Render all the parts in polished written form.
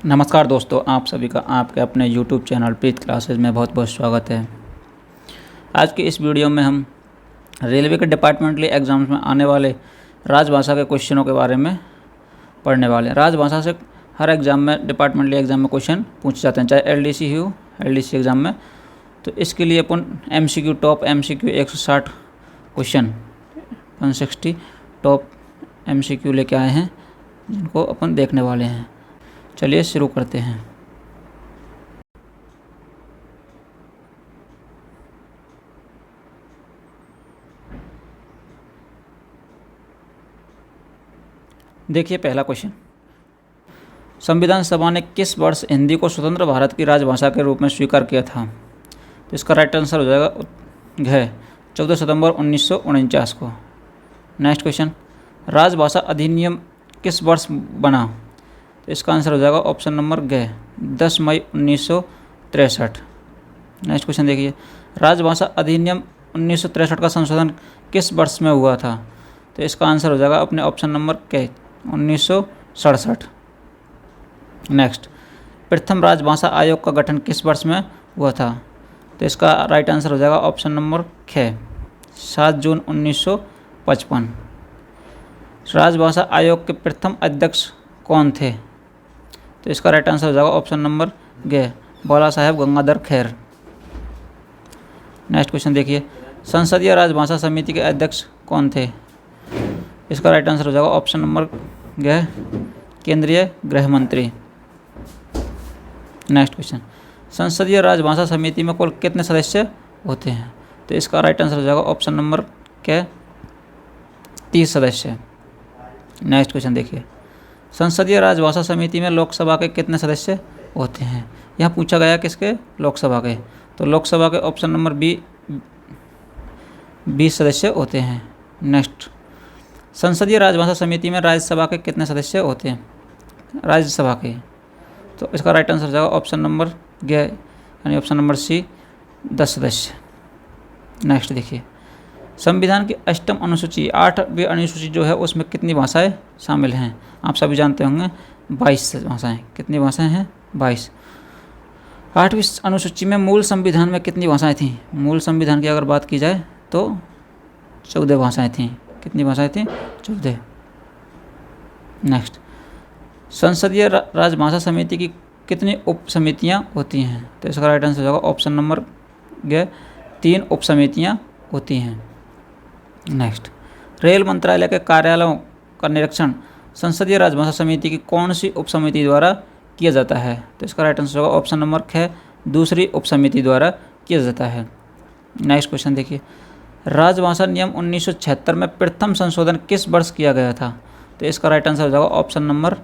नमस्कार दोस्तों, आप सभी का आपके अपने YouTube चैनल प्रीत क्लासेस में बहुत बहुत स्वागत है। आज की इस वीडियो में हम रेलवे के डिपार्टमेंटली एग्ज़ाम्स में आने वाले राजभाषा के क्वेश्चनों के बारे में पढ़ने वाले हैं। राजभाषा से हर एग्ज़ाम में, डिपार्टमेंटली एग्ज़ाम में क्वेश्चन पूछे जाते हैं, चाहे LDC हो, LDC एग्ज़ाम में। तो इसके लिए अपन MCQ top MCQ 160 question 160 top MCQ लेके आए हैं, जिनको अपन देखने वाले हैं। चलिए शुरू करते हैं। देखिए पहला क्वेश्चन, संविधान सभा ने किस वर्ष हिंदी को स्वतंत्र भारत की राजभाषा के रूप में स्वीकार किया था? तो इसका राइट आंसर हो जाएगा है 14 सितंबर 1949 को। नेक्स्ट क्वेश्चन, राजभाषा अधिनियम किस वर्ष बना? तो इसका आंसर हो जाएगा ऑप्शन नंबर 10 मई 1963। नेक्स्ट क्वेश्चन देखिए, राजभाषा अधिनियम 1963 का संशोधन किस वर्ष में हुआ था? तो इसका आंसर हो जाएगा अपने ऑप्शन नंबर 1967। नेक्स्ट, प्रथम राजभाषा आयोग का गठन किस वर्ष में हुआ था? तो इसका राइट आंसर हो जाएगा ऑप्शन नंबर 7 जून 1955। राजभाषा आयोग के प्रथम अध्यक्ष कौन थे? तो इसका राइट आंसर हो जाएगा ऑप्शन नंबर बाला साहेब गंगाधर खैर। नेक्स्ट क्वेश्चन देखिए, संसदीय राजभाषा समिति के अध्यक्ष कौन थे? इसका राइट आंसर हो जाएगा ऑप्शन नंबर केंद्रीय गृह मंत्री। नेक्स्ट क्वेश्चन, संसदीय राजभाषा समिति में कुल कितने सदस्य होते हैं? तो इसका राइट आंसर हो जाएगा ऑप्शन नंबर 30 सदस्य। नेक्स्ट क्वेश्चन देखिए, संसदीय राजभाषा समिति में लोकसभा के कितने सदस्य होते हैं? यहाँ पूछा गया किसके? लोकसभा के। तो लोकसभा के ऑप्शन नंबर 20 सदस्य होते हैं। नेक्स्ट, संसदीय राजभाषा समिति में राज्यसभा के कितने सदस्य होते हैं? राज्यसभा के। तो इसका राइट आंसर हो जाएगा ऑप्शन नंबर यानी ऑप्शन नंबर C 10 सदस्य। नेक्स्ट देखिए, संविधान की 8वीं अनुसूची 8वीं अनुसूची जो है उसमें कितनी भाषाएं शामिल हैं? आप सभी जानते होंगे 22 भाषाएं। कितनी भाषाएं हैं? 22। 8वीं अनुसूची में मूल संविधान में कितनी भाषाएं थीं? मूल संविधान की अगर बात की जाए तो 14 भाषाएं थीं। कितनी भाषाएं थीं? 14। नेक्स्ट, संसदीय राजभाषा समिति की कितनी उप समितियाँ होती हैं? तो इसका राइट आंसर हो जाएगा ऑप्शन नंबर 3 उप समितियाँ होती हैं। नेक्स्ट, रेल मंत्रालय के कार्यालयों का निरीक्षण संसदीय राजभाषा समिति की कौन सी उप समिति द्वारा किया जाता है? तो इसका राइट आंसर होगा ऑप्शन नंबर दूसरी उप समिति द्वारा किया जाता है। नेक्स्ट क्वेश्चन देखिए, राजभाषा नियम 1976 में प्रथम संशोधन किस वर्ष किया गया था? तो इसका राइट आंसर हो जाएगा ऑप्शन नंबर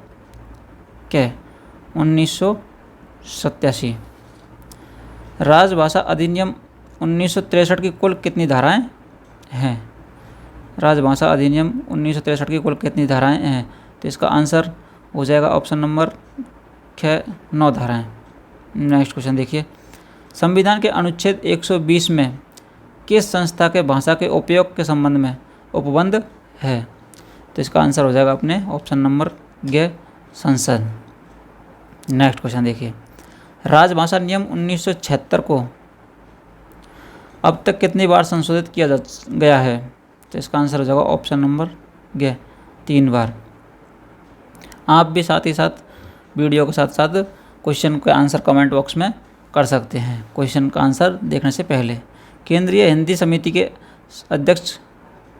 1987। राजभाषा अधिनियम 1963 की कुल कितनी धाराएं हैं? राजभाषा अधिनियम 1963 की कुल कितनी धाराएं हैं? तो इसका आंसर हो जाएगा ऑप्शन नंबर 9 धाराएं। नेक्स्ट क्वेश्चन देखिए, संविधान के अनुच्छेद 120 में किस संस्था के भाषा के उपयोग के संबंध में उपबंध है? तो इसका आंसर हो जाएगा अपने ऑप्शन नंबर संसद। नेक्स्ट क्वेश्चन देखिए, राजभाषा नियम 1976 को अब तक कितनी बार संशोधित किया गया है? तो इसका आंसर हो जाएगा ऑप्शन नंबर 3 बार। आप भी साथ ही साथ वीडियो के साथ साथ क्वेश्चन का आंसर कमेंट बॉक्स में कर सकते हैं। क्वेश्चन का आंसर देखने से पहले, केंद्रीय हिंदी समिति के अध्यक्ष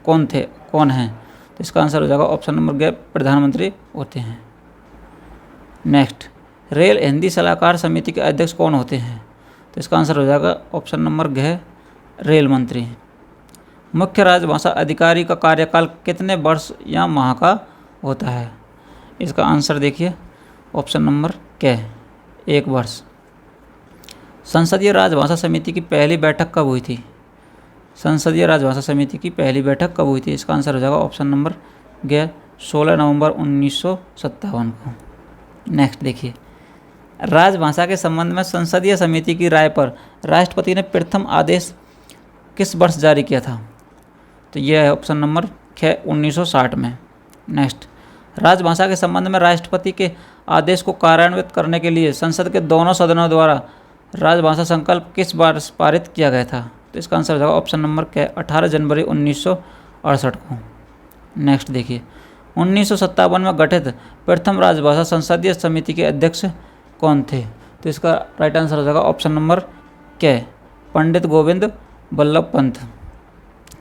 कौन हैं? तो इसका आंसर हो जाएगा ऑप्शन नंबर प्रधानमंत्री होते हैं। नेक्स्ट, रेल हिंदी सलाहकार समिति के अध्यक्ष कौन होते हैं? तो इसका आंसर हो जाएगा ऑप्शन नंबर रेल मंत्री। मुख्य राजभाषा अधिकारी का कार्यकाल कितने वर्ष या माह का होता है? इसका आंसर देखिए ऑप्शन नंबर 1 वर्ष। संसदीय राजभाषा समिति की पहली बैठक कब हुई थी? संसदीय राजभाषा समिति की पहली बैठक कब हुई थी? इसका आंसर हो जाएगा ऑप्शन नंबर 16 नवंबर 1957 को। नेक्स्ट देखिए, राजभाषा के संबंध में संसदीय समिति की राय पर राष्ट्रपति ने प्रथम आदेश किस वर्ष जारी किया था? तो यह है ऑप्शन नंबर 1960 में। नेक्स्ट, राजभाषा के संबंध में राष्ट्रपति के आदेश को कार्यान्वित करने के लिए संसद के दोनों सदनों द्वारा राजभाषा संकल्प किस बार पारित किया गया था? तो इसका आंसर हो जाएगा ऑप्शन नंबर क्या है, 18 जनवरी 1968 को। नेक्स्ट देखिए, 1957 में गठित प्रथम राजभाषा संसदीय समिति के अध्यक्ष कौन थे? तो इसका राइट आंसर हो जाएगा ऑप्शन नंबर क्या है, पंडित गोविंद बल्लभ पंत।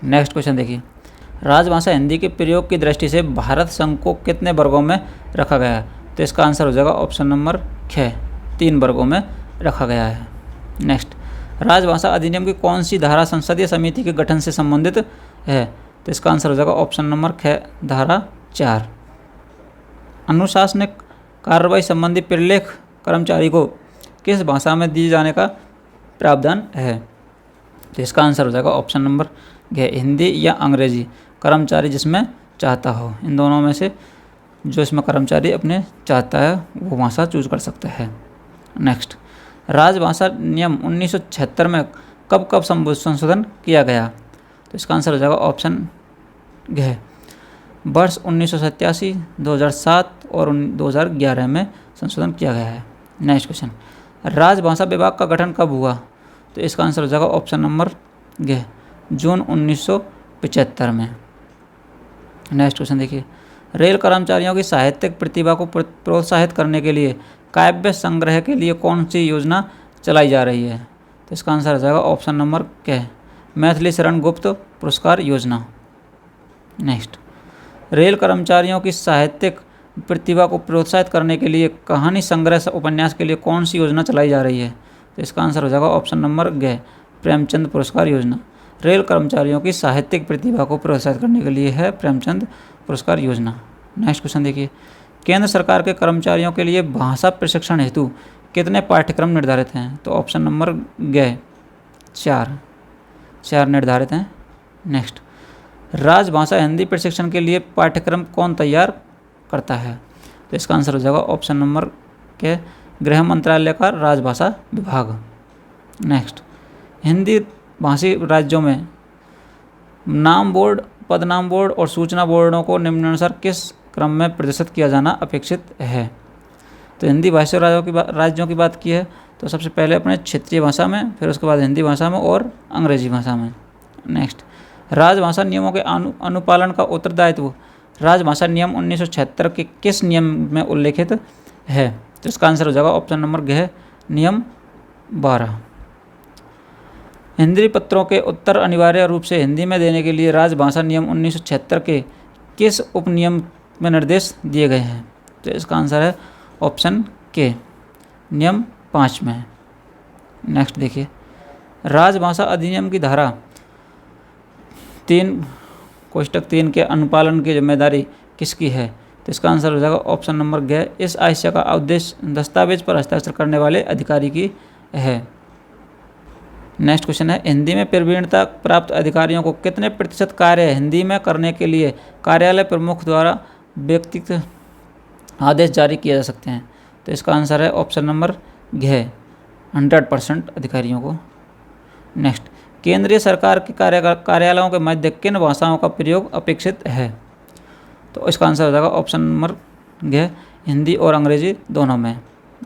नेक्स्ट क्वेश्चन देखिए, राजभाषा हिंदी के प्रयोग की दृष्टि से भारत संघ को कितने वर्गों में रखा गया है? तो इसका आंसर हो जाएगा ऑप्शन नंबर 6, 3 वर्गों में रखा गया है। नेक्स्ट, राजभाषा अधिनियम की कौन सी धारा संसदीय समिति के गठन से संबंधित है? तो इसका आंसर हो जाएगा ऑप्शन नंबर धारा 4। अनुशासनिक कार्रवाई संबंधी प्रलेख कर्मचारी को किस भाषा में दिए जाने का प्रावधान है? तो इसका आंसर हो जाएगा ऑप्शन नंबर हिंदी या अंग्रेजी, कर्मचारी जिसमें चाहता हो। इन दोनों में से जो इसमें कर्मचारी अपने चाहता है वो भाषा चूज कर सकता है। नेक्स्ट, राजभाषा नियम 1976 में कब कब संशोधन किया गया? तो इसका आंसर हो जाएगा ऑप्शन वर्ष 1987, 2007 और 2011 में संशोधन किया गया है। नेक्स्ट क्वेश्चन, राजभाषा विभाग का गठन कब हुआ? तो इसका आंसर हो जाएगा ऑप्शन नंबर जून 1975 में। नेक्स्ट क्वेश्चन देखिए, रेल कर्मचारियों की साहित्यिक प्रतिभा को प्रोत्साहित करने के लिए काव्य संग्रह के लिए कौन सी योजना चलाई जा रही है? तो इसका आंसर हो जाएगा ऑप्शन नंबर मैथिली शरण गुप्त पुरस्कार योजना। नेक्स्ट, रेल कर्मचारियों की साहित्यिक प्रतिभा को प्रोत्साहित करने के लिए कहानी संग्रह उपन्यास के लिए कौन सी योजना चलाई जा रही है? तो इसका आंसर हो जाएगा ऑप्शन नंबर प्रेमचंद पुरस्कार योजना। रेल कर्मचारियों की साहित्यिक प्रतिभा को प्रोत्साहित करने के लिए है प्रेमचंद पुरस्कार योजना। नेक्स्ट क्वेश्चन देखिए, केंद्र सरकार के कर्मचारियों के लिए भाषा प्रशिक्षण हेतु कितने पाठ्यक्रम निर्धारित हैं? तो ऑप्शन नंबर 4 निर्धारित हैं। नेक्स्ट, राजभाषा हिंदी प्रशिक्षण के लिए पाठ्यक्रम कौन तैयार करता है? तो इसका आंसर हो जाएगा ऑप्शन नंबर गृह मंत्रालय का राजभाषा विभाग। नेक्स्ट, हिंदी भाषी राज्यों में नाम बोर्ड, पदनाम बोर्ड और सूचना बोर्डों को निम्नानुसार किस क्रम में प्रदर्शित किया जाना अपेक्षित है? तो हिंदी भाषी राज्यों की बात की है तो सबसे पहले अपने क्षेत्रीय भाषा में, फिर उसके बाद हिंदी भाषा में और अंग्रेजी भाषा में। नेक्स्ट, राजभाषा नियमों के अनुपालन का उत्तरदायित्व राजभाषा नियम 1976 के किस नियम में उल्लेखित है? तो इसका आंसर हो जाएगा ऑप्शन नंबर नियम 12। हिंदी पत्रों के उत्तर अनिवार्य रूप से हिंदी में देने के लिए राजभाषा नियम 1976 के किस उपनियम में निर्देश दिए गए हैं? तो इसका आंसर है ऑप्शन नियम 5 में। नेक्स्ट देखिए, राजभाषा अधिनियम की धारा 3 कोष्टक 3 के अनुपालन की जिम्मेदारी किसकी है? तो इसका आंसर हो जाएगा ऑप्शन नंबर इस आशय का उद्देश्य दस्तावेज पर हस्ताक्षर करने वाले अधिकारी की है। नेक्स्ट क्वेश्चन है, हिंदी में प्रवीणता प्राप्त अधिकारियों को कितने प्रतिशत कार्य हिंदी में करने के लिए कार्यालय प्रमुख द्वारा व्यक्तिगत आदेश जारी किए जा सकते हैं? तो इसका आंसर है ऑप्शन नंबर 100% अधिकारियों को। नेक्स्ट, केंद्रीय सरकार के कार्यालयों के मध्य किन भाषाओं का प्रयोग अपेक्षित है? तो इसका आंसर हो जाएगा ऑप्शन नंबर हिंदी और अंग्रेजी दोनों में।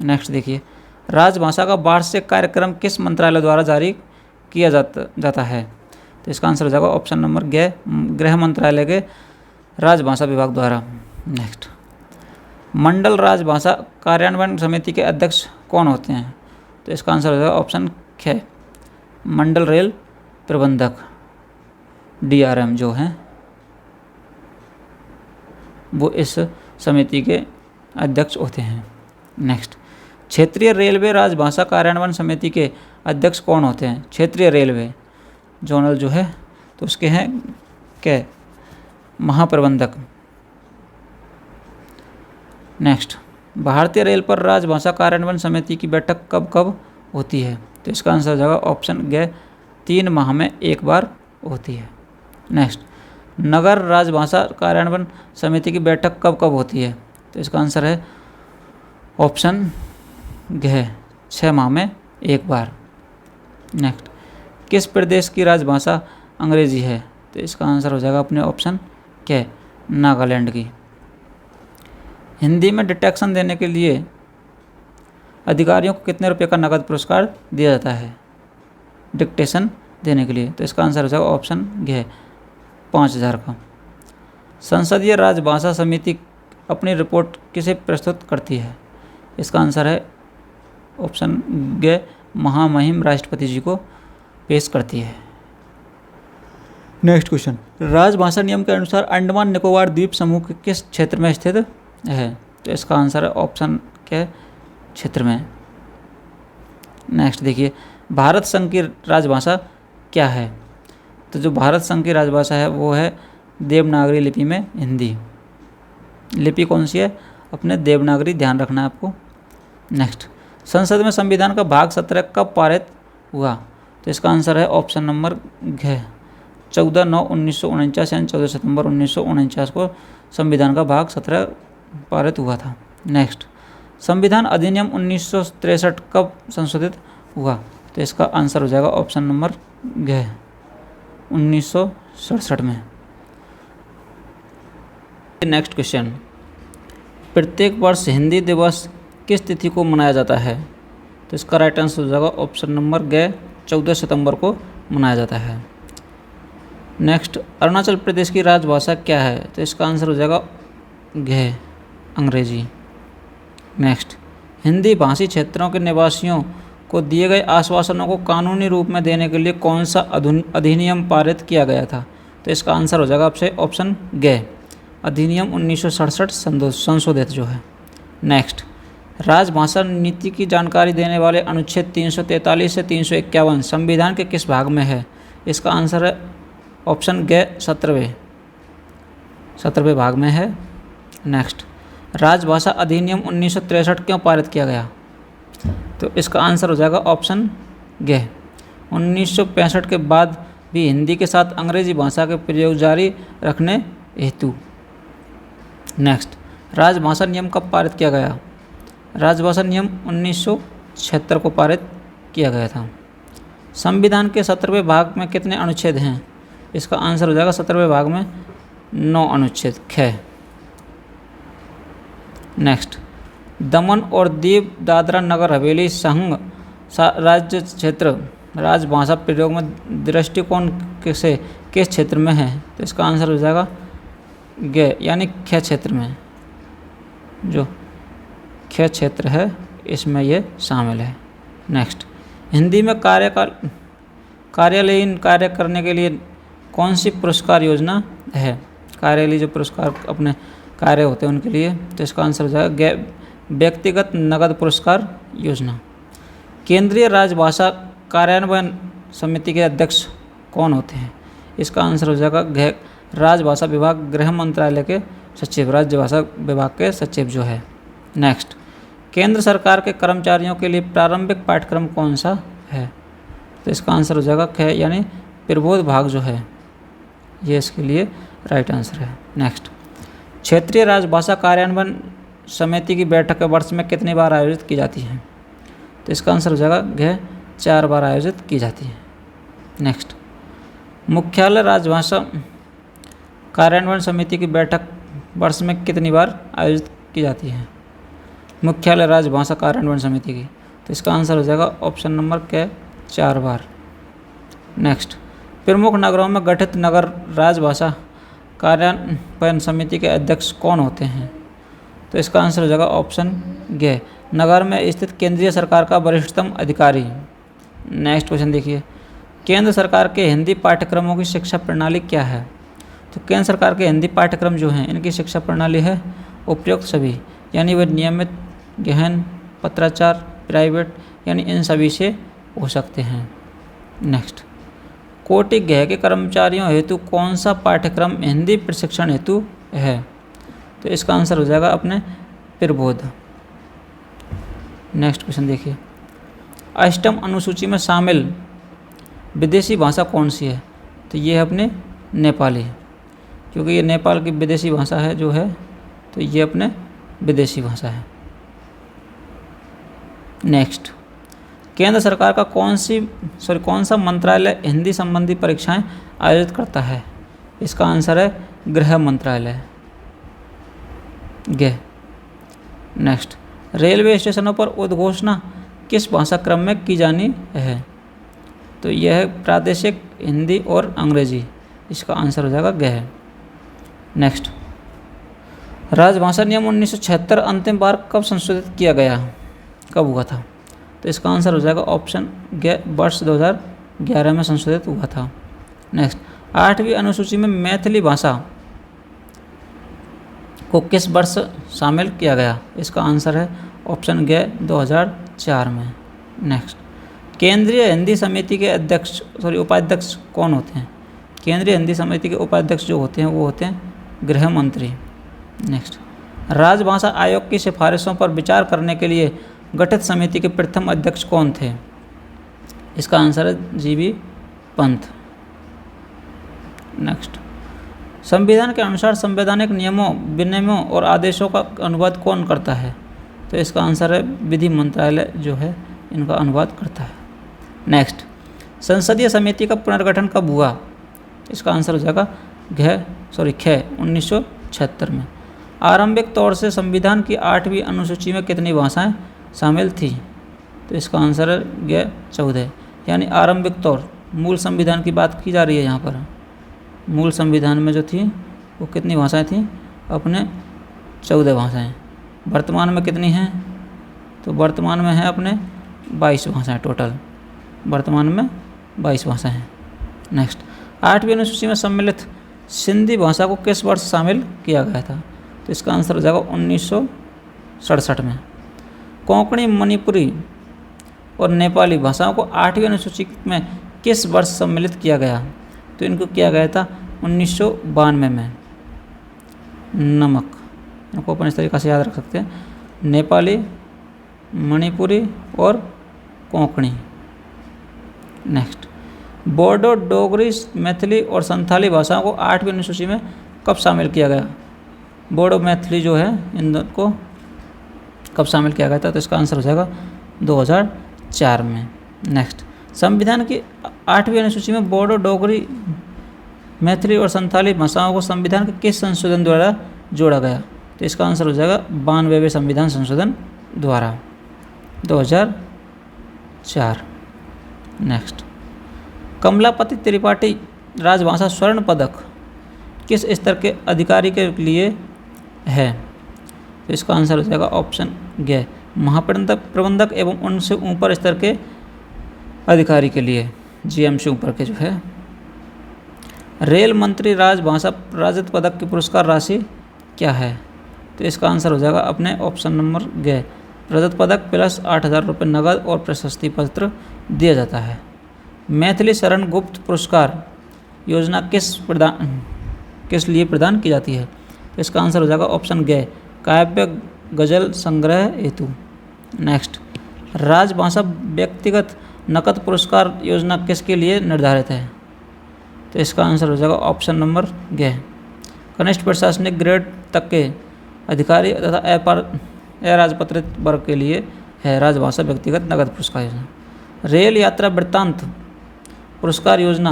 नेक्स्ट देखिए, राजभाषा का वार्षिक कार्यक्रम किस मंत्रालय द्वारा जारी किया जाता है? तो इसका आंसर हो जाएगा ऑप्शन नंबर गृह मंत्रालय के राजभाषा विभाग द्वारा। नेक्स्ट, मंडल राजभाषा कार्यान्वयन समिति के अध्यक्ष कौन होते हैं? तो इसका आंसर हो जाएगा ऑप्शन मंडल रेल प्रबंधक DRM जो हैं वो इस समिति के अध्यक्ष होते हैं। नेक्स्ट, क्षेत्रीय रेलवे राजभाषा कार्यान्वयन समिति के अध्यक्ष कौन होते हैं? क्षेत्रीय रेलवे जोनल जो है तो उसके हैं महाप्रबंधक। नेक्स्ट, भारतीय रेल पर राजभाषा कार्यान्वयन समिति की बैठक कब कब होती है? तो इसका आंसर हो जाएगा ऑप्शन 3 माह में एक बार होती है। नेक्स्ट, नगर राजभाषा कार्यान्वयन समिति की बैठक कब कब होती है? तो इसका आंसर है ऑप्शन 6 माह में एक बार। नेक्स्ट, किस प्रदेश की राजभाषा अंग्रेजी है? तो इसका आंसर हो जाएगा अपने ऑप्शन नागालैंड की। हिंदी में डिटेक्शन देने के लिए अधिकारियों को कितने रुपए का नकद पुरस्कार दिया जाता है डिक्टेशन देने के लिए? तो इसका आंसर हो जाएगा ऑप्शन ग 5,000 का। संसदीय राजभाषा समिति अपनी रिपोर्ट किसे प्रस्तुत करती है? इसका आंसर है ऑप्शन ग महामहिम राष्ट्रपति जी को पेश करती है। नेक्स्ट क्वेश्चन, राजभाषा नियम के अनुसार अंडमान निकोबार द्वीप समूह के किस क्षेत्र में स्थित है? तो इसका आंसर है ऑप्शन के क्षेत्र में। नेक्स्ट देखिए, भारत संघ की राजभाषा क्या है? तो जो भारत संघ की राजभाषा है वो है देवनागरी लिपि में हिंदी। लिपि कौन सी है? अपने देवनागरी, ध्यान रखना है आपको। नेक्स्ट, संसद में संविधान का भाग 17 कब पारित हुआ? तो इसका आंसर है ऑप्शन नंबर घ 14/9/1949 यानी 14 सितंबर 1949 को संविधान का भाग 17 पारित हुआ था। नेक्स्ट, संविधान अधिनियम 1963 कब संशोधित हुआ? तो इसका आंसर हो जाएगा ऑप्शन नंबर घ 1967 में। नेक्स्ट क्वेश्चन, प्रत्येक वर्ष हिंदी दिवस किस तिथि को मनाया जाता है? तो इसका राइट आंसर हो जाएगा ऑप्शन नंबर ग 14 सितंबर को मनाया जाता है। नेक्स्ट, अरुणाचल प्रदेश की राजभाषा क्या है? तो इसका आंसर हो जाएगा घ अंग्रेजी। नेक्स्ट, हिंदी भाषी क्षेत्रों के निवासियों को दिए गए आश्वासनों को कानूनी रूप में देने के लिए कौन सा अधिनियम पारित किया गया था? तो इसका आंसर हो जाएगा आपसे ऑप्शन ग अधिनियम 1967 संशोधित जो है। नेक्स्ट, राजभाषा नीति की जानकारी देने वाले अनुच्छेद 343 से 351 संविधान के किस भाग में है? इसका आंसर है ऑप्शन ग 17वें भाग में है। नेक्स्ट, राजभाषा अधिनियम 1963 क्यों पारित किया गया? तो इसका आंसर हो जाएगा ऑप्शन ग 1965 के बाद भी हिंदी के साथ अंग्रेजी भाषा के प्रयोग जारी रखने हेतु। नेक्स्ट, राजभाषा नियम कब पारित किया गया? राजभाषा नियम 1976 को पारित किया गया था। संविधान के 17वें भाग में कितने अनुच्छेद हैं? इसका आंसर हो जाएगा 17वें भाग में 9 अनुच्छेद ख। नेक्स्ट, दमन और दीव दादरा नगर हवेली संघ राज्य क्षेत्र राजभाषा प्रयोग में दृष्टिकोण से किस क्षेत्र में है? तो इसका आंसर हो जाएगा ग यानी ख क्षेत्र में। जो ख क्षेत्र है इसमें ये शामिल है। नेक्स्ट, हिंदी में कार्यालयीन कार्य करने के लिए कौन सी पुरस्कार योजना है? कार्यालयीन जो पुरस्कार अपने कार्य होते हैं उनके लिए। तो इसका आंसर हो जाएगा व्यक्तिगत नगद पुरस्कार योजना। केंद्रीय राजभाषा कार्यान्वयन समिति के अध्यक्ष कौन होते हैं? इसका आंसर हो जाएगा राजभाषा विभाग, गृह मंत्रालय के सचिव, राजभाषा विभाग के सचिव जो है। नेक्स्ट, केंद्र सरकार के कर्मचारियों के लिए प्रारंभिक पाठ्यक्रम कौन सा है? तो इसका आंसर हो जाएगा ख यानी प्रबोध भाग जो है ये इसके लिए राइट आंसर है। नेक्स्ट, क्षेत्रीय राजभाषा कार्यान्वयन समिति की बैठक वर्ष में कितनी बार आयोजित की जाती है? तो इसका आंसर हो जाएगा घ 4 बार आयोजित की जाती है। नेक्स्ट, मुख्यालय राजभाषा कार्यान्वयन समिति की बैठक वर्ष में कितनी बार आयोजित की जाती है? मुख्यालय राजभाषा कार्यान्वयन समिति की। तो इसका आंसर हो जाएगा ऑप्शन नंबर क 4 बार। नेक्स्ट, प्रमुख नगरों में गठित नगर राजभाषा कार्यान्वयन समिति के अध्यक्ष कौन होते हैं? तो इसका आंसर हो जाएगा ऑप्शन ग नगर में स्थित केंद्रीय सरकार का वरिष्ठतम अधिकारी। नेक्स्ट क्वेश्चन देखिए, केंद्र सरकार के हिंदी पाठ्यक्रमों की शिक्षा प्रणाली क्या है? तो केंद्र सरकार के हिंदी पाठ्यक्रम जो हैं इनकी शिक्षा प्रणाली है उपयुक्त सभी, यानी वे नियमित, गहन, पत्राचार, प्राइवेट यानी इन सभी से हो सकते हैं। नेक्स्ट, कोटि गृह के कर्मचारियों हेतु कौन सा पाठ्यक्रम हिंदी प्रशिक्षण हेतु है? तो इसका आंसर हो जाएगा अपने प्रबोध। नेक्स्ट क्वेश्चन देखिए, अष्टम अनुसूची में शामिल विदेशी भाषा कौन सी है? तो ये है अपने नेपाली, क्योंकि ये नेपाल की विदेशी भाषा है जो है, तो ये अपने विदेशी भाषा है। नेक्स्ट, केंद्र सरकार का कौन सा मंत्रालय हिंदी संबंधी परीक्षाएं आयोजित करता है? इसका आंसर है गृह मंत्रालय। नेक्स्ट, रेलवे स्टेशनों पर उद्घोषणा किस भाषा क्रम में की जानी है? तो यह है प्रादेशिक, हिंदी और अंग्रेजी। इसका आंसर हो जाएगा ग। नेक्स्ट, राजभाषा नियम 1976 अंतिम बार कब संशोधित किया गया, कब हुआ था? तो इसका आंसर हो जाएगा ऑप्शन ग, वर्ष 2011 में संशोधित हुआ था। नेक्स्ट, 8वीं अनुसूची में मैथिली भाषा को किस वर्ष शामिल किया गया? इसका आंसर है ऑप्शन ग, 2004 में। नेक्स्ट, केंद्रीय हिंदी समिति के उपाध्यक्ष कौन होते हैं? केंद्रीय हिंदी समिति के उपाध्यक्ष जो होते हैं वो होते हैं गृह मंत्री। नेक्स्ट, राजभाषा आयोग की सिफारिशों पर विचार करने के लिए गठित समिति के प्रथम अध्यक्ष कौन थे? इसका आंसर है जीबी पंत। नेक्स्ट, संविधान के अनुसार संवैधानिक नियमों, विनियमों और आदेशों का अनुवाद कौन करता है? तो इसका आंसर है विधि मंत्रालय जो है इनका अनुवाद करता है। नेक्स्ट, संसदीय समिति का पुनर्गठन कब हुआ? इसका आंसर हो जाएगा ख 1976 में। आरंभिक तौर से संविधान की 8वीं अनुसूची में कितनी भाषाएं शामिल थी? तो इसका आंसर है ग 14। यानी आरंभिक तौर, मूल संविधान की बात की जा रही है यहाँ पर। मूल संविधान में जो थी वो कितनी भाषाएं थी? अपने 14 भाषाएं। वर्तमान में कितनी हैं? तो वर्तमान में है अपने 22 भाषाएं टोटल। वर्तमान में 22 भाषाएं हैं। नेक्स्ट, 8वीं अनुसूची में सम्मिलित सिंधी भाषा को किस वर्ष शामिल किया गया था? तो इसका आंसर हो जाएगा 1967 में। कोंकणी, मणिपुरी और नेपाली भाषाओं को 8वीं अनुसूची में किस वर्ष सम्मिलित किया गया? तो इनको किया गया था 1992 में। नमक, इनको अपन इस तरीक़े से याद रख सकते हैं, नेपाली, मणिपुरी और कोंकणी। नेक्स्ट, बोडो, डोगरी, मैथिली और संथाली भाषाओं को 8वीं अनुसूची में कब शामिल किया गया? बोडो, मैथिली जो है इन दोनों को कब शामिल किया गया था? तो इसका आंसर हो जाएगा 2004 में। नेक्स्ट, संविधान की 8वीं अनुसूची में बोडो, डोगरी, मैथिली और संथाली भाषाओं को संविधान के किस संशोधन द्वारा जोड़ा गया? तो इसका आंसर हो जाएगा 92वें संविधान संशोधन द्वारा, 2004। नेक्स्ट, कमलापति त्रिपाठी राजभाषा स्वर्ण पदक किस स्तर के अधिकारी के लिए है? तो इसका आंसर हो जाएगा ऑप्शन ग, महाप्रबंधक एवं उनसे ऊपर स्तर के अधिकारी के लिए, जीएम से ऊपर के जो है। रेल मंत्री राजभाषा रजत पदक की पुरस्कार राशि क्या है? तो इसका आंसर हो जाएगा अपने ऑप्शन नंबर ग, रजत पदक प्लस 8,000 रुपये नगद और प्रशस्ति पत्र दिया जाता है। मैथिली शरण गुप्त पुरस्कार योजना किस लिए प्रदान की जाती है? तो इसका आंसर हो जाएगा ऑप्शन ग, काव्य गजल संग्रह हेतु। नेक्स्ट, राजभाषा व्यक्तिगत नकद पुरस्कार योजना किसके लिए निर्धारित है? तो इसका आंसर हो जाएगा ऑप्शन नंबर ग, कनिष्ठ प्रशासनिक ग्रेड तक के अधिकारी तथा अराजपत्रित वर्ग के लिए है राजभाषा व्यक्तिगत नकद पुरस्कार योजना। रेल यात्रा वृत्तांत पुरस्कार योजना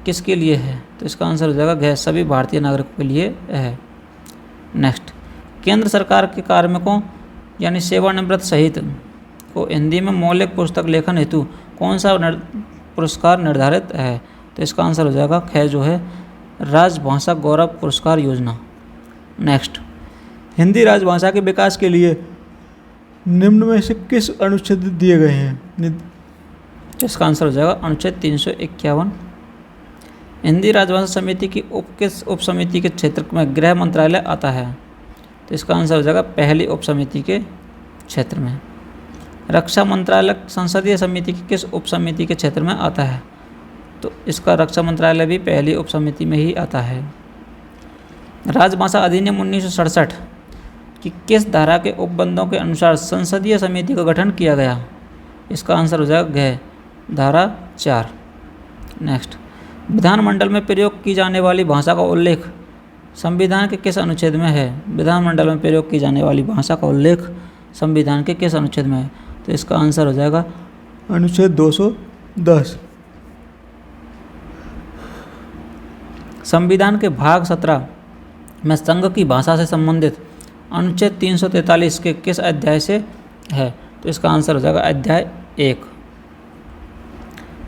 किसके लिए है? तो इसका आंसर हो जाएगा ग, सभी भारतीय नागरिकों के लिए है। नेक्स्ट, केंद्र सरकार के कार्मिकों यानी सेवानिवृत्त सहित को हिंदी में मौलिक पुस्तक लेखन हेतु कौन सा पुरस्कार निर्धारित है? तो इसका आंसर हो जाएगा ख, जो है राजभाषा गौरव पुरस्कार योजना। नेक्स्ट, हिंदी राजभाषा के विकास के लिए निम्न में से किस अनुच्छेद दिए गए हैं? इसका आंसर हो जाएगा अनुच्छेद 351। हिंदी राजभाषा समिति की किस उप समिति के क्षेत्र में गृह मंत्रालय आता है? तो इसका आंसर हो जाएगा पहली उप समिति के क्षेत्र में। रक्षा मंत्रालय संसदीय समिति की किस उप समिति के क्षेत्र में आता है? तो इसका रक्षा मंत्रालय भी पहली उप समिति में ही आता है। राजभाषा अधिनियम 1967 की किस धारा के उपबंधों के अनुसार संसदीय समिति का गठन किया गया? इसका आंसर हो जाएगा घ, धारा 4। नेक्स्ट, विधानमंडल में प्रयोग की जाने वाली भाषा का उल्लेख संविधान के किस अनुच्छेद में है? विधानमंडल में प्रयोग की जाने वाली भाषा का उल्लेख संविधान के किस अनुच्छेद में है? तो इसका आंसर हो जाएगा अनुच्छेद 210। संविधान के भाग 17 में संघ की भाषा से संबंधित अनुच्छेद 343 के किस अध्याय से है? तो इसका आंसर हो जाएगा अध्याय 1।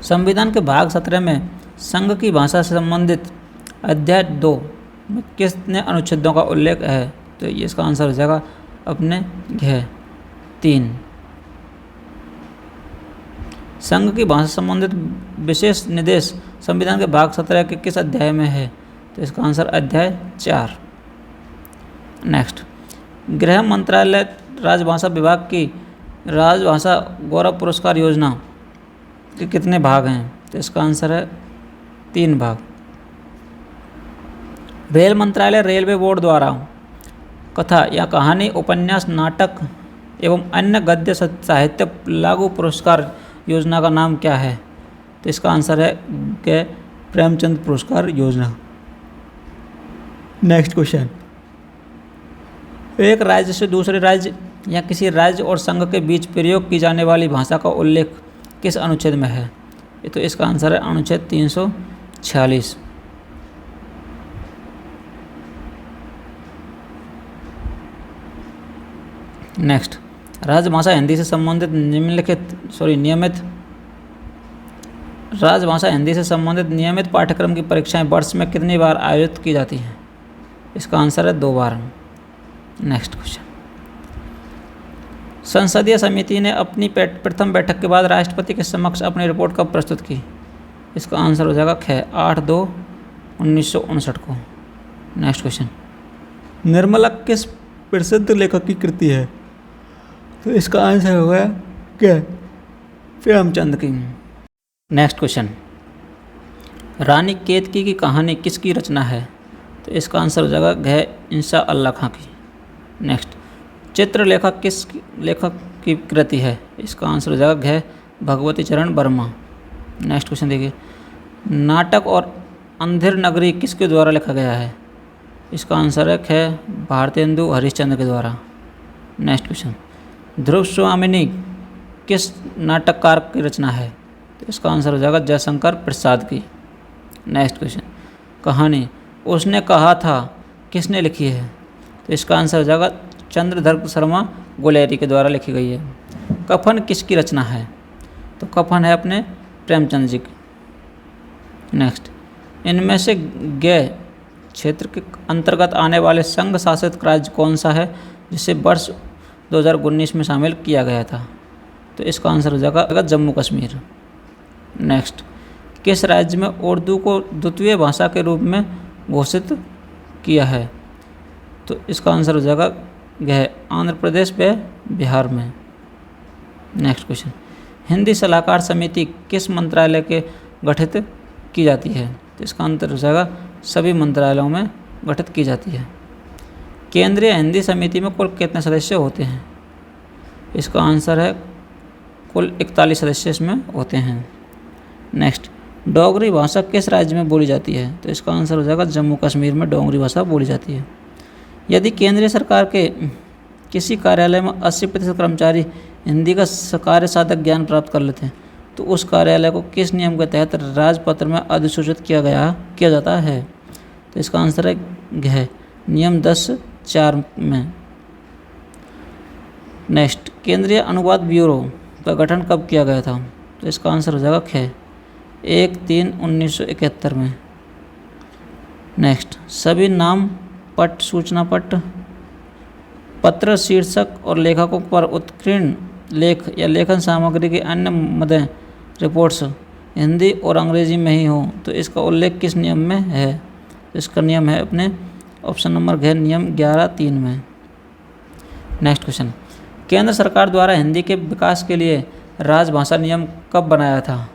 संविधान के भाग 17 में संघ की भाषा से संबंधित अध्याय 2 में कितने अनुच्छेदों का उल्लेख है? तो ये इसका आंसर हो जाएगा अपने 3। संघ की भाषा से संबंधित विशेष निर्देश संविधान के भाग 17 के किस अध्याय में है? तो इसका आंसर अध्याय 4। नेक्स्ट, गृह मंत्रालय राजभाषा विभाग की राजभाषा गौरव पुरस्कार योजना के कितने भाग हैं? तो इसका आंसर है 3 भाग। रेल मंत्रालय रेलवे बोर्ड द्वारा कथा या कहानी, उपन्यास, नाटक एवं अन्य गद्य साहित्य लागू पुरस्कार योजना का नाम क्या है? तो इसका आंसर है के प्रेमचंद पुरस्कार योजना। नेक्स्ट क्वेश्चन, एक राज्य से दूसरे राज्य या किसी राज्य और संघ के बीच प्रयोग की जाने वाली भाषा का उल्लेख किस अनुच्छेद में है? तो इसका आंसर है अनुच्छेद 346। नेक्स्ट, राजभाषा हिंदी से संबंधित नियमित पाठ्यक्रम की परीक्षाएं वर्ष में कितनी बार आयोजित की जाती हैं? इसका आंसर है 2 बार। नेक्स्ट क्वेश्चन, संसदीय समिति ने अपनी प्रथम बैठक के बाद राष्ट्रपति के समक्ष अपनी रिपोर्ट कब प्रस्तुत की? इसका आंसर हो जाएगा 8/2/1959 को। नेक्स्ट क्वेश्चन, निर्मला किस प्रसिद्ध लेखक की कृति है? तो इसका आंसर होगा क्या? प्रेमचंद की। नेक्स्ट क्वेश्चन, रानी केतकी की कहानी किसकी रचना है? तो इसका आंसर हो जाएगा इंशा अल्लाह खां की। नेक्स्ट, चित्रलेखक किस लेखक की कृति है? इसका आंसर हो जाएगा भगवती चरण वर्मा। नेक्स्ट क्वेश्चन देखिए, नाटक और अंधेर नगरी किसके द्वारा लिखा गया है? इसका आंसर है भारतेंदु हरिश्चंद्र के द्वारा। नेक्स्ट क्वेश्चन, ध्रुव स्वामिनी किस नाटककार की रचना है? तो इसका आंसर हो जाएगा जयशंकर प्रसाद की। नेक्स्ट क्वेश्चन, कहानी उसने कहा था किसने लिखी है? तो इसका आंसर हो जाएगा चंद्रधर शर्मा गुलेरी के द्वारा लिखी गई है। कफन किसकी रचना है? तो कफन है अपने प्रेमचंद जी की। नेक्स्ट, इनमें से गय क्षेत्र के अंतर्गत आने वाले संघ शासित राज्य कौन सा है जिसे वर्ष 2019 में शामिल किया गया था? तो इसका आंसर हो जाएगा जम्मू कश्मीर। नेक्स्ट, किस राज्य में उर्दू को द्वितीय भाषा के रूप में घोषित किया है? तो इसका आंसर हो जाएगा आंध्र प्रदेश व बिहार में। नेक्स्ट क्वेश्चन, हिंदी सलाहकार समिति किस मंत्रालय के गठित की जाती है? तो इसका आंसर हो जाएगा सभी मंत्रालयों में गठित की जाती है। केंद्रीय हिंदी समिति में कुल कितने सदस्य होते हैं? इसका आंसर है कुल 41 सदस्य इसमें होते हैं। नेक्स्ट, डोगरी भाषा किस राज्य में बोली जाती है? तो इसका आंसर हो जाएगा जम्मू कश्मीर में डोगरी भाषा बोली जाती है। यदि केंद्रीय सरकार के किसी कार्यालय में 80% कर्मचारी हिंदी का कार्य साधक ज्ञान प्राप्त कर लेते हैं तो उस कार्यालय को किस नियम के तहत राजपत्र में अधिसूचित किया जाता है? तो इसका आंसर है नियम 10(4) में। नेक्स्ट, केंद्रीय अनुवाद ब्यूरो का गठन कब किया गया था? तो इसका आंसर हो जाएगा 1/3/1971 में। नेक्स्ट, सभी नाम पट, सूचना पट, पत्र, शीर्षक और लेखकों पर उत्कीर्ण लेख या लेखन सामग्री की अन्य मदें रिपोर्ट्स हिंदी और अंग्रेजी में ही हो तो इसका उल्लेख किस नियम में है? तो इसका नियम है अपने ऑप्शन नंबर नियम 11(3) में। नेक्स्ट क्वेश्चन, केंद्र सरकार द्वारा हिंदी के विकास के लिए राजभाषा नियम कब बनाया था?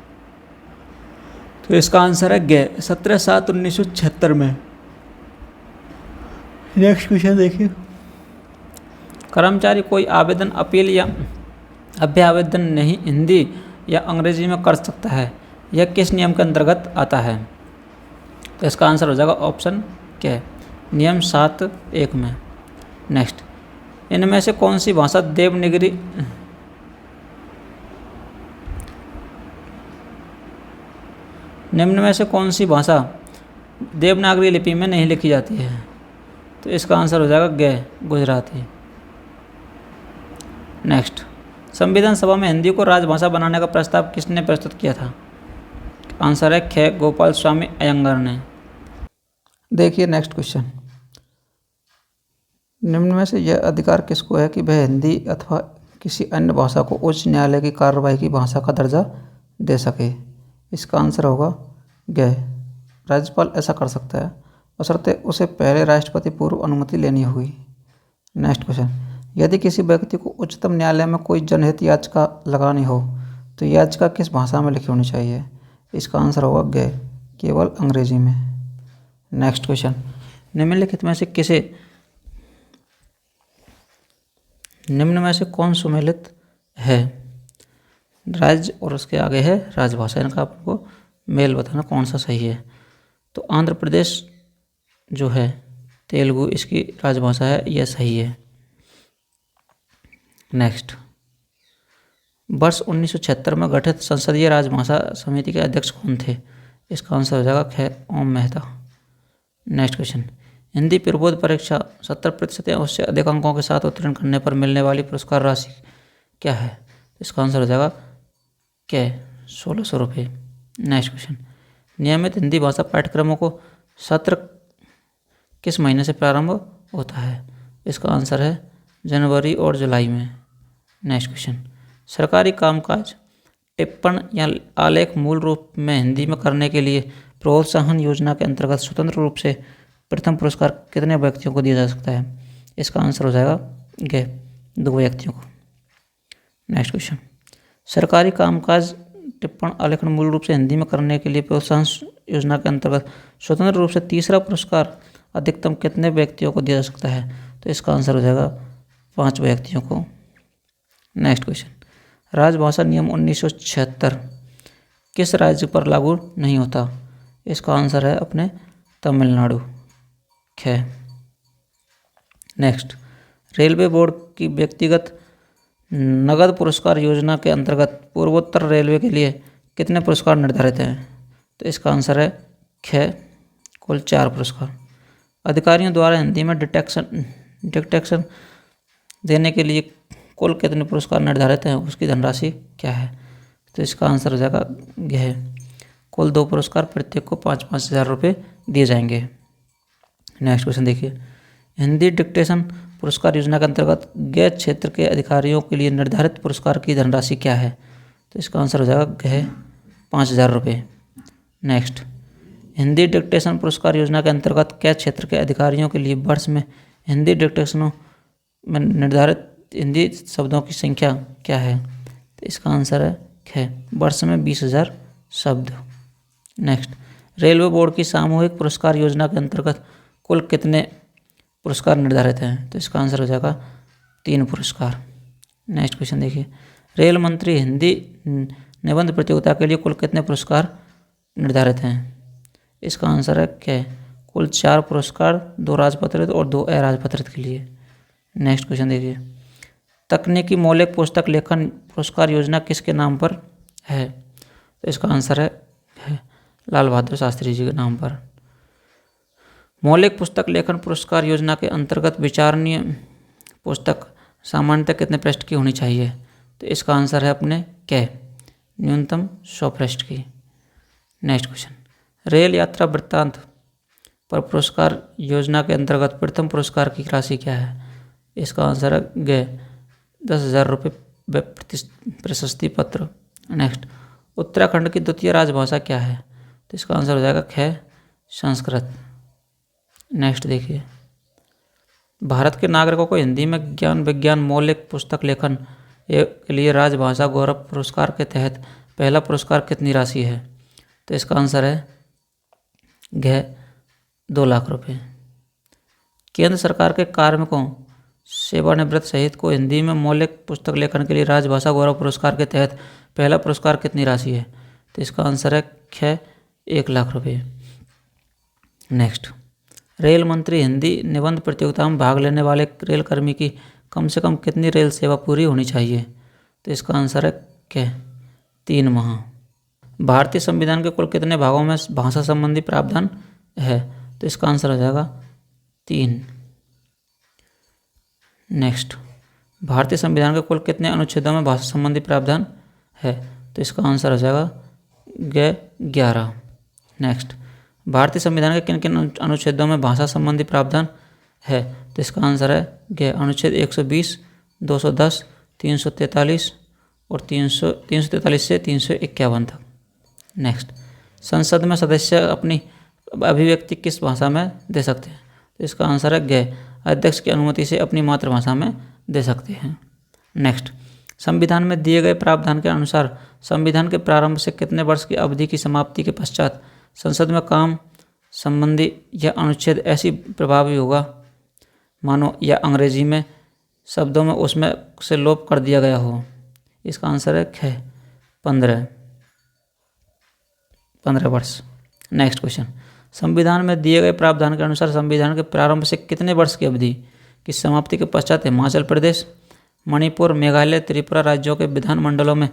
तो इसका आंसर है 17/7/1976 में। नेक्स्ट क्वेश्चन देखिए, कर्मचारी कोई आवेदन, अपील या अभ्यावेदन नहीं हिंदी या अंग्रेजी में कर सकता है, यह किस नियम के अंतर्गत आता है? तो इसका आंसर हो जाएगा ऑप्शन नियम 7(1) में। नेक्स्ट, इनमें से कौन सी भाषा देवनागरी निम्न में से कौन सी भाषा देवनागरी लिपि में नहीं लिखी जाती है? तो इसका आंसर हो जाएगा ग, गुजराती। नेक्स्ट, संविधान सभा में हिंदी को राजभाषा बनाने का प्रस्ताव किसने प्रस्तुत किया था? आंसर है ख, गोपाल स्वामी अयंगर ने। देखिए नेक्स्ट क्वेश्चन, निम्न में से यह अधिकार किसको है कि वह हिंदी अथवा किसी अन्य भाषा को उच्च न्यायालय की कार्यवाही की भाषा का दर्जा दे सके? इसका आंसर होगा ग, राज्यपाल ऐसा कर सकता है, बशर्ते उसे पहले राष्ट्रपति पूर्व अनुमति लेनी होगी। नेक्स्ट क्वेश्चन, यदि किसी व्यक्ति को उच्चतम न्यायालय में कोई जनहित याचिका लगानी हो तो याचिका किस भाषा में लिखी होनी चाहिए? इसका आंसर होगा ग, केवल अंग्रेजी में। नेक्स्ट क्वेश्चन, निम्नलिखित में कौन सुमेलित है? राज्य और उसके आगे है राजभाषा, इनका आपको मेल बताना कौन सा सही है। तो आंध्र प्रदेश जो है तेलुगु इसकी राजभाषा है, यह सही है। नेक्स्ट, वर्ष 1976 में गठित संसदीय राजभाषा समिति के अध्यक्ष कौन थे? इसका आंसर हो जाएगा ख, ओम मेहता। नेक्स्ट क्वेश्चन, हिंदी प्रबोध परीक्षा 70% या उससे अधिक अंकों के साथ उत्तीर्ण करने पर मिलने वाली पुरस्कार राशि क्या है? इसका आंसर हो जाएगा क, 1600 रुपये। नेक्स्ट क्वेश्चन, नियमित हिंदी भाषा पाठ्यक्रमों को सत्र किस महीने से प्रारंभ होता है? इसका आंसर है जनवरी और जुलाई में। नेक्स्ट क्वेश्चन, सरकारी कामकाज टिप्पण या आलेख मूल रूप में हिंदी में करने के लिए प्रोत्साहन योजना के अंतर्गत स्वतंत्र रूप से प्रथम पुरस्कार कितने व्यक्तियों को दिया जा सकता है? इसका आंसर हो जाएगा ग, 2 व्यक्तियों को। नेक्स्ट क्वेश्चन, सरकारी कामकाज टिप्पण आलेखन मूल रूप से हिंदी में करने के लिए प्रोत्साहन योजना के अंतर्गत स्वतंत्र रूप से तीसरा पुरस्कार अधिकतम कितने व्यक्तियों को दिया जा सकता है? तो इसका आंसर हो जाएगा 5 व्यक्तियों को। नेक्स्ट क्वेश्चन, राजभाषा नियम 1976 किस राज्य पर लागू नहीं होता? इसका आंसर है अपने तमिलनाडु, ख। नेक्स्ट, रेलवे बोर्ड की व्यक्तिगत नगद पुरस्कार योजना के अंतर्गत पूर्वोत्तर रेलवे के लिए कितने पुरस्कार निर्धारित हैं? तो इसका आंसर है ख, कुल 4 पुरस्कार। अधिकारियों द्वारा हिंदी में डिटेक्शन देने के लिए कुल कितने पुरस्कार निर्धारित हैं, उसकी धनराशि क्या है? तो इसका आंसर हो जाएगा ग, कुल 2 पुरस्कार, प्रत्येक को 5-5 हज़ार रुपये दिए जाएंगे। नेक्स्ट क्वेश्चन देखिए, हिंदी डिक्टेशन पुरस्कार योजना के अंतर्गत गैर क्षेत्र के अधिकारियों के लिए निर्धारित पुरस्कार की धनराशि क्या है? तो इसका आंसर हो जाएगा ग, 5,000 रुपये। नेक्स्ट, हिंदी डिक्टेशन पुरस्कार योजना के अंतर्गत क्या क्षेत्र के अधिकारियों के लिए वर्ष में हिंदी डिक्टेशनों में निर्धारित हिंदी शब्दों की संख्या क्या है? तो इसका आंसर है ख, वर्ष में 20,000 शब्द। नेक्स्ट, रेलवे बोर्ड की सामूहिक पुरस्कार योजना के अंतर्गत कुल कितने पुरस्कार निर्धारित हैं? तो इसका आंसर हो जाएगा 3 पुरस्कार। नेक्स्ट क्वेश्चन देखिए, रेल मंत्री हिंदी निबंध प्रतियोगिता के लिए कुल कितने पुरस्कार निर्धारित हैं? इसका आंसर है क, कुल 4 पुरस्कार, 2 राजपत्रित और 2 अराजपत्रित के लिए। नेक्स्ट क्वेश्चन देखिए, तकनीकी मौलिक पुस्तक लेखन पुरस्कार योजना किसके नाम पर है? तो इसका आंसर है लाल बहादुर शास्त्री जी के नाम पर। मौलिक पुस्तक लेखन पुरस्कार योजना के अंतर्गत विचारणीय पुस्तक सामान्यतः कितने पृष्ठ की होनी चाहिए? तो इसका आंसर है अपने क, न्यूनतम 100 पृष्ठ की। नेक्स्ट क्वेश्चन, रेल यात्रा वृत्तांत पर पुरस्कार योजना के अंतर्गत प्रथम पुरस्कार की राशि क्या है? इसका आंसर है ग, 10,000 रुपये प्रशस्ति पत्र। नेक्स्ट, उत्तराखंड की द्वितीय राजभाषा क्या है? तो इसका आंसर हो जाएगा ख, संस्कृत। नेक्स्ट देखिए, भारत के नागरिकों को हिंदी में ज्ञान विज्ञान मौलिक पुस्तक लेखन के लिए राजभाषा गौरव पुरस्कार के तहत पहला पुरस्कार कितनी राशि है? तो इसका आंसर है घ, 2 लाख रुपये। केंद्र सरकार के कार्मिकों सेवानिवृत्त सहित को हिंदी में मौलिक पुस्तक लेखन के लिए राजभाषा गौरव पुरस्कार के तहत पहला पुरस्कार कितनी राशि है? तो इसका आंसर है ख, 1 लाख रुपये। नेक्स्ट, रेल मंत्री हिंदी निबंध प्रतियोगिता में भाग लेने वाले रेल कर्मी की कम से कम कितनी रेल सेवा पूरी होनी चाहिए? तो इसका आंसर है क, 3 माह। भारतीय संविधान के कुल कितने भागों में भाषा संबंधी प्रावधान है? तो इसका आंसर हो जाएगा 3। नेक्स्ट, भारतीय संविधान के कुल कितने अनुच्छेदों में भाषा संबंधी प्रावधान है? तो इसका आंसर हो जाएगा 11। नेक्स्ट, भारतीय संविधान के किन किन अनुच्छेदों में भाषा संबंधी प्रावधान है? तो इसका आंसर है अनुच्छेद 120, 210, 343 और 343 से 351 तक। नेक्स्ट, संसद में सदस्य अपनी अभिव्यक्ति किस भाषा में दे सकते हैं? तो इसका आंसर है अध्यक्ष की अनुमति से अपनी मातृभाषा में दे सकते हैं। नेक्स्ट, संविधान में दिए गए प्रावधान के अनुसार संविधान के प्रारंभ से कितने वर्ष की अवधि की समाप्ति के पश्चात संसद में काम संबंधी यह अनुच्छेद ऐसी प्रभावी होगा मानो या अंग्रेजी में शब्दों में उसमें से लोप कर दिया गया हो? इसका आंसर है 15 वर्ष। नेक्स्ट क्वेश्चन, संविधान में दिए गए प्रावधान के अनुसार संविधान के प्रारंभ से कितने वर्ष की अवधि की समाप्ति के पश्चात हिमाचल प्रदेश, मणिपुर, मेघालय, त्रिपुरा राज्यों के विधानमंडलों में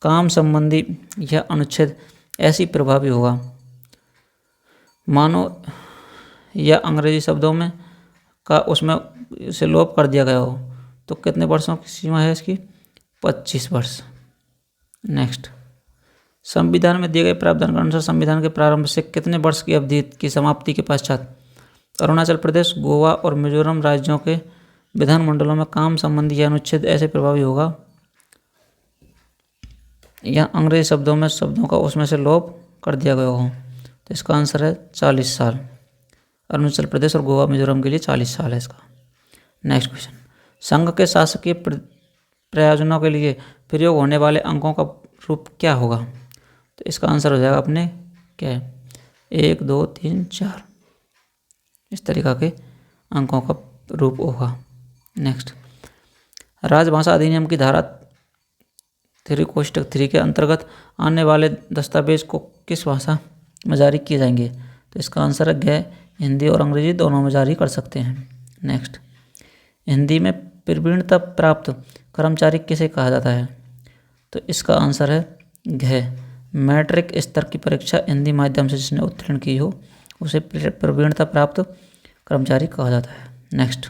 काम संबंधी यह अनुच्छेद ऐसी प्रभावी होगा मानो या अंग्रेजी शब्दों में का उसमें से लोप कर दिया गया हो? तो कितने वर्षों की सीमा है इसकी? 25 वर्ष। नेक्स्ट, संविधान में दिए गए प्रावधान के अनुसार संविधान के प्रारंभ से कितने वर्ष की अवधि की समाप्ति के पश्चात अरुणाचल प्रदेश, गोवा और मिजोरम राज्यों के विधानमंडलों में काम संबंधी यह अनुच्छेद ऐसे प्रभावी होगा या अंग्रेजी शब्दों में शब्दों का उसमें से लोप कर दिया गया हो? तो इसका आंसर है 40 साल। अरुणाचल प्रदेश और गोवा, मिजोरम के लिए 40 साल है इसका। नेक्स्ट क्वेश्चन, संघ के शासकीय प्रयोजनों के लिए प्रयोग होने वाले अंकों का रूप क्या होगा? तो इसका आंसर हो जाएगा अपने 1, 2, 3, 4 इस तरीका के अंकों का रूप होगा। नेक्स्ट, राजभाषा अधिनियम की धारा 3 कोष्टक 3 के अंतर्गत आने वाले दस्तावेज को किस भाषा में जारी किए जाएंगे? तो इसका आंसर है हिंदी और अंग्रेजी दोनों में जारी कर सकते हैं। नेक्स्ट, हिंदी में प्रवीणता प्राप्त कर्मचारी किसे कहा जाता है? तो इसका आंसर है मैट्रिक स्तर की परीक्षा हिंदी माध्यम से जिसने उत्तीर्ण की हो उसे प्रवीणता प्राप्त कर्मचारी कहा जाता है। नेक्स्ट,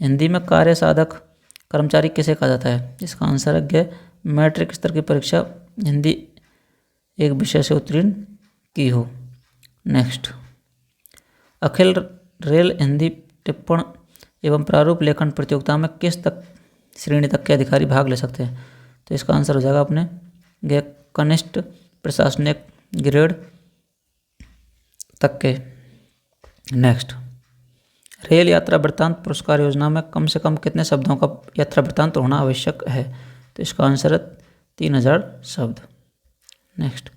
हिंदी में कार्य साधक कर्मचारी किसे कहा जाता है? इसका आंसर है मैट्रिक स्तर की परीक्षा हिंदी एक विषय से उत्तीर्ण की हो। नेक्स्ट, अखिल रेल हिंदी टिप्पण एवं प्रारूप लेखन प्रतियोगिता में किस तक श्रेणी तक के अधिकारी भाग ले सकते हैं? तो इसका आंसर हो जाएगा अपने कनिष्ठ प्रशासनिक ग्रेड तक के। नेक्स्ट, रेल यात्रा वृत्तांत पुरस्कार योजना में कम से कम कितने शब्दों का यात्रा वृत्तांत होना आवश्यक है? तो इसका आंसर है 3000 शब्द। नेक्स्ट,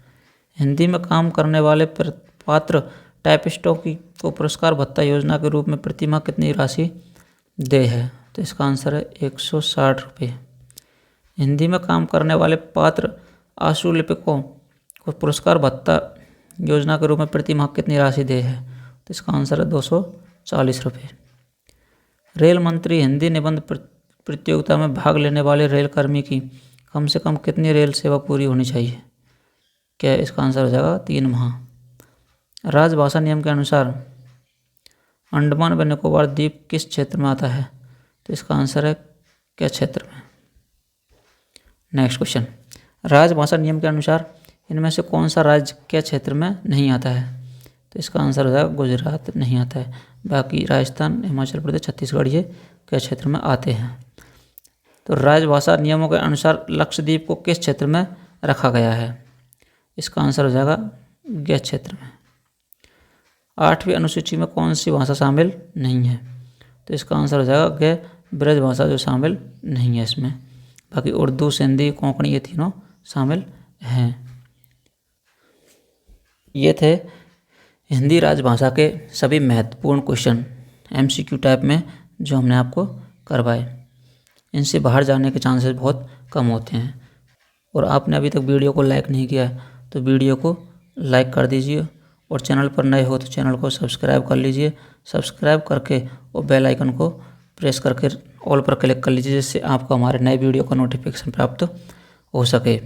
हिंदी में काम करने वाले पात्र टाइपिस्टों को पुरस्कार भत्ता योजना के रूप में प्रतिमाह कितनी राशि दे है? तो इसका आंसर है 160 रुपये। हिंदी में काम करने वाले पात्र आशुलिपिकों को पुरस्कार भत्ता योजना के रूप में प्रतिमाह कितनी राशि दे है? तो इसका आंसर है 240 रुपये। रेल मंत्री हिंदी निबंध प्रतियोगिता में भाग लेने वाले रेल कर्मी की कम से कम कितनी रेल सेवा पूरी होनी चाहिए? क्या इसका आंसर हो जाएगा 3 माह। राजभाषा नियम के अनुसार अंडमान व निकोबार द्वीप किस क्षेत्र में आता है? तो इसका आंसर है क्या क्षेत्र में? नेक्स्ट क्वेश्चन, राजभाषा नियम के अनुसार इनमें से कौन सा राज्य क्या क्षेत्र में नहीं आता है? तो इसका आंसर हो जाएगा गुजरात नहीं आता है। बाकी राजस्थान, हिमाचल प्रदेश, छत्तीसगढ़ ये क्या क्षेत्र में आते हैं। तो राजभाषा नियमों के अनुसार लक्षद्वीप को किस क्षेत्र में रखा गया है? इसका आंसर हो जाएगा गृह क्षेत्र में। 8वीं अनुसूची में कौन सी भाषा शामिल नहीं है? तो इसका आंसर हो जाएगा गृह ब्रज भाषा जो शामिल नहीं है इसमें। बाकी उर्दू, सिंधी, कोंकणी ये तीनों शामिल हैं। ये थे हिंदी राजभाषा के सभी महत्वपूर्ण क्वेश्चन MCQ टाइप में जो हमने आपको करवाए। इनसे बाहर जाने के चांसेस बहुत कम होते हैं। और आपने अभी तक वीडियो को लाइक नहीं किया है तो वीडियो को लाइक कर दीजिए और चैनल पर नए हो तो चैनल को सब्सक्राइब कर लीजिए। सब्सक्राइब करके और बेल आइकन को प्रेस करके ऑल पर क्लिक कर लीजिए जिससे आपको हमारे नए वीडियो का नोटिफिकेशन प्राप्त हो सके।